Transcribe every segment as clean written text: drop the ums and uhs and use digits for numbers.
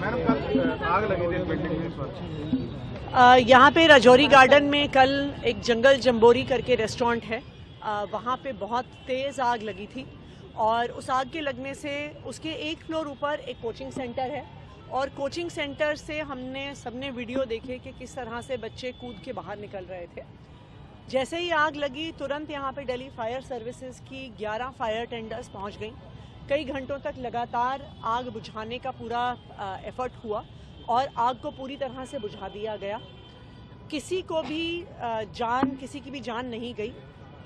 Madam कल आग लगी थी बिल्डिंग में इस वक्त। यहाँ पे राजौरी गार्डन में कल एक जंगल जम्बोरी करके रेस्टोरेंट है, वहाँ पे बहुत तेज़ आग लगी थी और उस आग के लगने से उसके एक फ्लोर ऊपर एक कोचिंग सेंटर है और कोचिंग सेंटर से हमने सबने वीडियो देखे कि किस तरह से बच्चे कूद के बाहर निकल रहे थे। जैसे ही आग लगी तुरंत यहाँ पे दिल्ली फायर सर्विसेज की 11 फायर टेंडर्स पहुँच गई। कई घंटों तक लगातार आग बुझाने का पूरा एफर्ट हुआ और आग को पूरी तरह से बुझा दिया गया। किसी की भी जान नहीं गई।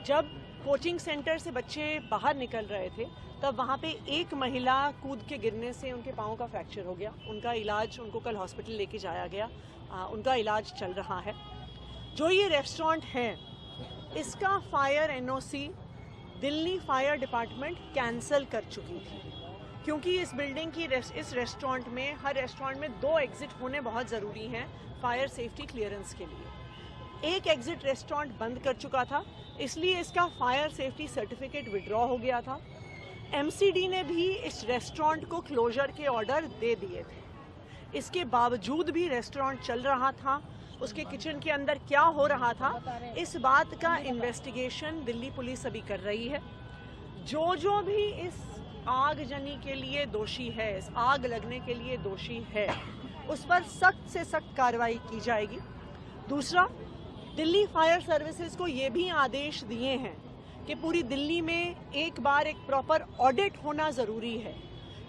जब कोचिंग सेंटर से बच्चे बाहर निकल रहे थे तब वहाँ पे एक महिला कूद के गिरने से उनके पाँव का फ्रैक्चर हो गया। उनको कल हॉस्पिटल लेके जाया गया, उनका इलाज चल रहा है। जो ये रेस्टोरेंट है इसका fire NOC Delhi fire department cancel कर चुकी थी, क्योंकि इस बिल्डिंग की इस रेस्टोरेंट में हर रेस्टोरेंट में 2 एग्जिट होने बहुत ज़रूरी हैं फायर सेफ्टी क्लियरेंस के लिए। एक एग्जिट रेस्टोरेंट बंद कर चुका था, इसलिए इसका फायर सेफ्टी सर्टिफिकेट विड्रॉ हो गया था। एमसीडी ने भी इस रेस्टोरेंट को क्लोजर के ऑर्डर दे दिए थे। इसके बावजूद भी रेस्टोरेंट चल रहा था। उसके किचन के अंदर क्या हो रहा था इस बात का इन्वेस्टिगेशन दिल्ली पुलिस अभी कर रही है। जो भी इस आगजनी के लिए दोषी है, इस आग लगने के लिए दोषी है, उस पर सख्त से सख्त कार्रवाई की जाएगी। दूसरा, दिल्ली फायर सर्विसेज को ये भी आदेश दिए हैं कि पूरी दिल्ली में एक बार एक प्रॉपर ऑडिट होना ज़रूरी है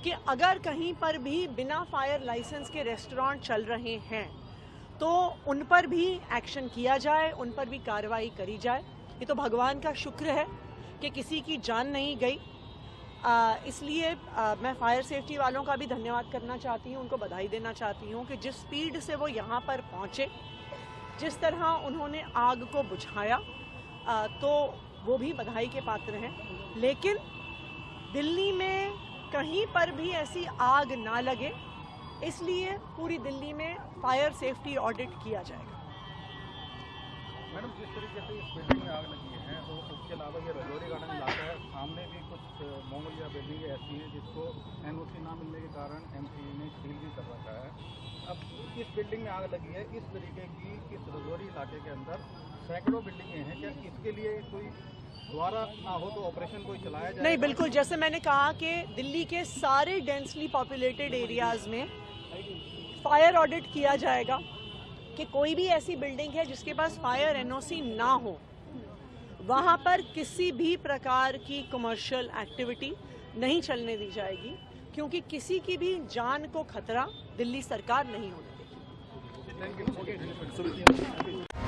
कि अगर कहीं पर भी बिना फायर लाइसेंस के रेस्टोरेंट चल रहे हैं तो उन पर भी एक्शन किया जाए, उन पर भी कार्रवाई करी जाए। ये तो भगवान का शुक्र है कि किसी की जान नहीं गई। इसलिए मैं फायर सेफ्टी वालों का भी धन्यवाद करना चाहती हूँ, उनको बधाई देना चाहती हूँ कि जिस स्पीड से वो यहाँ पर पहुँचे, जिस तरह उन्होंने आग को बुझाया, तो वो भी बधाई के पात्र हैं। लेकिन दिल्ली में कहीं पर भी ऐसी आग ना लगे, इसलिए पूरी दिल्ली में फायर सेफ्टी ऑडिट किया जाएगा। मैडम, जिस तरीके से इस बिल्डिंग में आग लगी है और उसके अलावा ये राजौरी गार्डन इलाका है, सामने भी कुछ मॉल या बिल्डिंग ऐसी हैं जिसको एनओसी ना मिलने के कारण एमसी ने सील भी कर रखा है। अब इस बिल्डिंग में आग लगी है, इस तरीके की इस राजौरी इलाके के अंदर सैकड़ों बिल्डिंगें हैं, क्या इसके लिए कोई द्वारा ना हो तो ऑपरेशन कोई चलाया जाए? नहीं, बिल्कुल, जैसे मैंने कहा कि दिल्ली के सारे डेंसली पॉपुलेटेड एरियाज में फायर ऑडिट किया जाएगा कि कोई भी ऐसी बिल्डिंग है जिसके पास फायर एनओसी ना हो, वहाँ पर किसी भी प्रकार की कमर्शियल एक्टिविटी नहीं चलने दी जाएगी, क्योंकि किसी की भी जान को खतरा दिल्ली सरकार नहीं होने देगी।